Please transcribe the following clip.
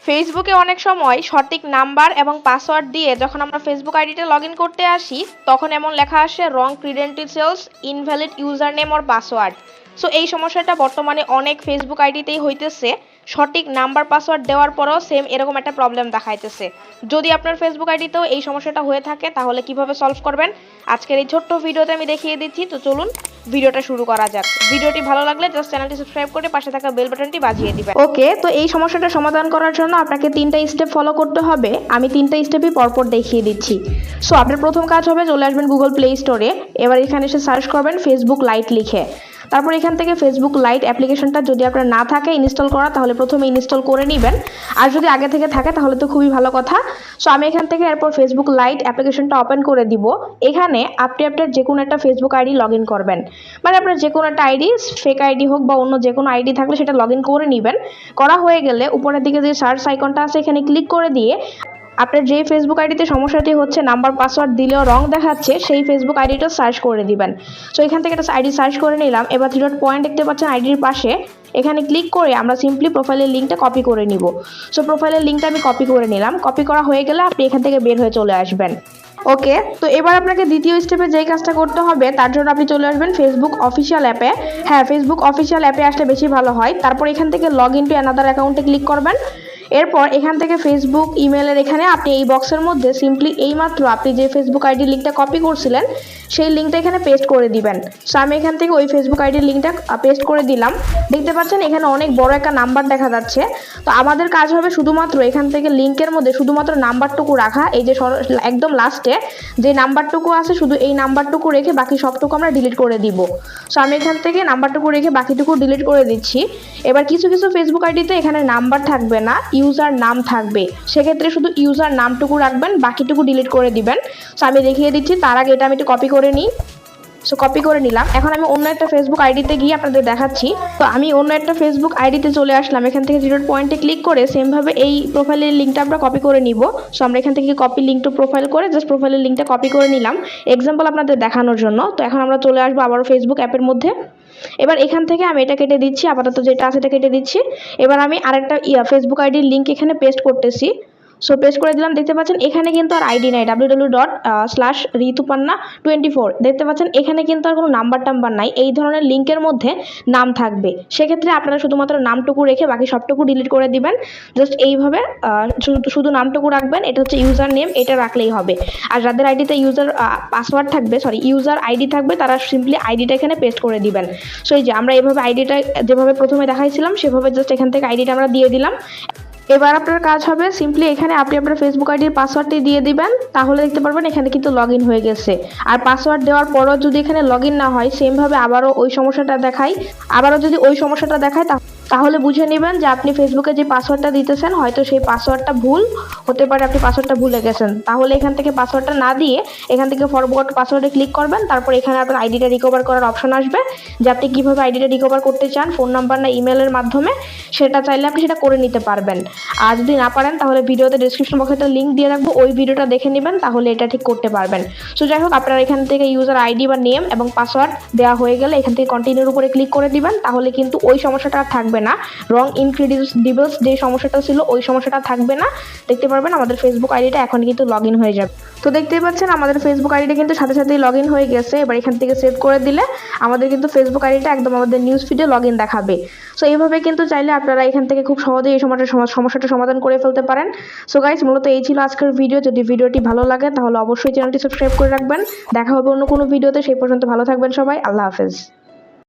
ফেসবুকে অনেক সময় সঠিক নাম্বার এবং পাসওয়ার্ড দিয়ে যখন আমরা ফেসবুক আইডিতে লগ ইন করতে আসি তখন এমন লেখা আসে wrong credentials invalid user name or password. So এই সমস্যাটা বর্তমানে অনেক ফেসবুক আইডিতেই হইতেছে। সঠিক নাম্বার পাসওয়ার্ড দেওয়ার পরেও সেম এরকম একটা প্রবলেম দেখাইতেছে। যদি আপনার ফেসবুক আইডিতেও এই সমস্যাটা হয়ে থাকে তাহলে কিভাবে সলভ করবেন আজকের এই ছোট্ট ভিডিওতে আমি দেখিয়ে দিচ্ছি। তো চলুন ভিডিওটা শুরু করা যাক। ভিডিওটি ভালো লাগলে জাস্ট চ্যানেলটি সাবস্ক্রাইব করে পাশে থাকা বেল বাটনটি বাজিয়ে দিবেন। ওকে, তো এই সমস্যাটা সমাধান করার জন্য আপনাকে 3টা স্টেপ ফলো করতে হবে। আমি 3টা স্টেপই পরপর দেখিয়ে দিচ্ছি। সো আপনার প্রথম কাজ হবে চলে আসবেন গুগল প্লে স্টোরে। এবার এখানে এসে সার্চ করবেন ফেসবুক লাইট লিখে। তারপর এখান থেকে ফেসবুক লাইট অ্যাপ্লিকেশনটা যদি আপনার না থাকে ইনস্টল করা তাহলে প্রথমে ইনস্টল করে নেবেন। আর যদি আগে থেকে থাকে তাহলে তো খুবই ভালো কথা। সো আমি এখান থেকে এরপর ফেসবুক লাইট অ্যাপ্লিকেশনটা ওপেন করে দিব। এখানে আপনি আপনার যে কোনো একটা ফেসবুক আইডি লগ ইন করবেন, মানে আপনার যে কোনো একটা আইডি, ফেক আইডি হোক বা অন্য যে কোনো আইডি থাকলে সেটা লগ ইন করে নেবেন। করা হয়ে গেলে উপরের দিকে যে সার্চ আইকনটা আছে এখানে ক্লিক করে দিয়ে আপনার যে ফেসবুক আইডিতে সমস্যাটি হচ্ছে নাম্বার পাসওয়ার্ড দিলেও রং দেখাচ্ছে সেই ফেসবুক আইডিটা সার্চ করে দিবেন। সো এখান থেকে একটা আইডি সার্চ করে নিলাম। এবার 3 ডট পয়েন্ট দেখতে পাচ্ছেন আইডির পাশে, এখানে ক্লিক করে আমরা সিম্পলি প্রোফাইলের লিঙ্কটা কপি করে নিব। সো প্রোফাইলের লিঙ্কটা আমি কপি করে নিলাম। কপি করা হয়ে গেলে আপনি এখান থেকে বের হয়ে চলে আসবেন। ওকে, তো এবার আপনাকে দ্বিতীয় স্টেপে যেই কাজটা করতে হবে তার জন্য আপনি চলে আসবেন ফেসবুক অফিসিয়াল অ্যাপে। হ্যাঁ, ফেসবুক অফিসিয়াল অ্যাপে আসলে বেশি ভালো হয়। তারপর এখান থেকে লগ ইন টু অ্যানাদার অ্যাকাউন্টে ক্লিক করবেন। এরপর এখান থেকে ফেসবুক ইমেলের এখানে আপনি এই বক্সের মধ্যে সিম্পলি এইমাত্র আপনি যে ফেসবুক আইডির লিঙ্কটা কপি করছিলেন সেই লিঙ্কটা এখানে পেস্ট করে দিবেন। সো আমি এখান থেকে ওই ফেসবুক আইডির লিঙ্কটা পেস্ট করে দিলাম। দেখতে পাচ্ছেন এখানে অনেক বড় একটা নাম্বার দেখা যাচ্ছে। তো আমাদের কাজ হবে শুধুমাত্র এখান থেকে লিঙ্কের মধ্যে শুধুমাত্র নাম্বারটুকু রাখা। এই যে একদম লাস্টে যে নাম্বারটুকু আছে শুধু এই নাম্বারটুকু রেখে বাকি সবটুকু আমরা ডিলিট করে দিব। সো আমি এখান থেকে নাম্বারটুকু রেখে বাকিটুকু ডিলিট করে দিচ্ছি। এবার কিছু কিছু ফেসবুক আইডিতে এখানে নাম্বার থাকবে না, ইউজার নাম থাকবে। সেক্ষেত্রে শুধু ইউজার নামটুকু রাখবেন, বাকিটুকু ডিলিট করে দিবেন। সো আমি দেখিয়ে দিচ্ছি। তার আগে এটা আমি একটু কপি করে নিই। সো কপি করে নিলাম। এখন আমি অন্য একটা ফেসবুক আইডিতে গিয়ে আপনাদের দেখাচ্ছি। তো আমি অন্য একটা ফেসবুক আইডিতে চলে আসলাম। এখান থেকে 0 পয়েন্টে ক্লিক করে সেমভাবে এই প্রোফাইলের লিঙ্কটা আমরা কপি করে নিব। সো আমরা এখান থেকে কপি লিঙ্ক টু প্রোফাইল করে জাস্ট প্রোফাইলের লিঙ্কটা কপি করে নিলাম এক্সাম্পল আপনাদের দেখানোর জন্য। তো এখন আমরা চলে আসবো আবারও ফেসবুক অ্যাপের মধ্যে। এবার এখান থেকে আমি এটা কেটে দিচ্ছি, আপাতত যেটা আছে এটা কেটে দিচ্ছি। এবার আমি আরেকটা ফেসবুক আইডির লিঙ্ক এখানে পেস্ট করতেছি। সো পেস্ট করে দিলাম। দেখতে পাচ্ছেন এখানে কিন্তু আর আইডি নাই, www.ritupanna24 দেখতে পাচ্ছেন এখানে কিন্তু আর কোনো নাম্বার নাই। এই ধরনের লিঙ্কের মধ্যে নাম থাকবে। সেক্ষেত্রে আপনারা শুধুমাত্র নামটুকু রেখে বাকি সবটুকু ডিলিট করে দিবেন। জাস্ট এইভাবে শুধু নামটুকু রাখবেন। এটা হচ্ছে ইউজার নেম, এটা রাখলেই হবে। আর যাদের আইডিতে ইউজার পাসওয়ার্ড থাকবে, ইউজার আইডি থাকবে, তারা সিম্পলি আইডিটা এখানে পেস্ট করে দিবেন। সো এই যে আমরা এইভাবে আইডিটা যেভাবে প্রথমে দেখাইছিলাম সেভাবে জাস্ট এখান থেকে আইডিটা আমরা দিয়ে দিলাম। এবার আপনার কাজ হবে সিম্পলি এখানে আপনি আপনার ফেসবুক আইডির পাসওয়ার্ডটি দিয়ে দিবেন। তাহলে দেখতে পারবেন এখানে কিন্তু লগ ইন হয়ে গেছে। আর পাসওয়ার্ড দেওয়ার পরও যদি এখানে লগ ইন না হয় সেমভাবে আবারও ওই সমস্যাটা দেখায় তাহলে বুঝে নেবেন যে আপনি ফেসবুকে যে পাসওয়ার্ডটা দিতেছেন হয়তো সেই পাসওয়ার্ডটা ভুল হতে পারে, আপনি পাসওয়ার্ডটা ভুলে গেছেন। তাহলে এখান থেকে পাসওয়ার্ডটা না দিয়ে এখান থেকে ফরগট পাসওয়ার্ডে ক্লিক করবেন। তারপর এখানে আপনার আইডিটা রিকভার করার অপশন আসবে যে আপনি কীভাবে আইডিটা রিকভার করতে চান, ফোন নাম্বার না ইমেলের মাধ্যমে, সেটা চাইলে আপনি সেটা করে নিতে পারবেন। আর যদি না পারেন তাহলে ভিডিওতে ডিসক্রিপশন বক্সে একটা লিঙ্ক দিয়ে রাখবো, ওই ভিডিওটা দেখে নেবেন, তাহলে এটা ঠিক করতে পারবেন। সো যাই হোক, আপনারা এখান থেকে ইউজার আইডি বা নেম এবং পাসওয়ার্ড দেওয়া হয়ে গেলে এখান থেকে কন্টিনিউর উপরে ক্লিক করে দিবেন। তাহলে কিন্তু ওই সমস্যাটা আর থাকবে না। রং ইনক্রেডিবলস যে সমস্যাটা ছিল ওই সমস্যাটা থাকবে না। দেখতে পারবেন আমাদের ফেসবুক আইডিটা এখন কিন্তু লগ ইন হয়ে যাবে। তো দেখতেই পাচ্ছেন আমাদের ফেসবুক আইডিটা কিন্তু সাথে সাথেই লগ ইন হয়ে গেছে। এবার এখান থেকে সেভ করে দিলে আমাদের কিন্তু ফেসবুক আইডিটা একদম আমাদের নিউজ ফিডে লগ ইন দেখাবে। সো এইভাবে কিন্তু চাইলে আপনারা এখান থেকে খুব সহজেই এই সমস্যাটা সমাধান করে ফেলতে পারেন। সো গাইস, মূলত এই ছিল আজকের ভিডিও। যদি ভিডিওটি ভালো লাগে তাহলে অবশ্যই চ্যানেলটি সাবস্ক্রাইব করে রাখবেন। দেখা হবে অন্য কোনো ভিডিওতে। সেই পর্যন্ত ভালো থাকবেন সবাই। আল্লাহ হাফেজ।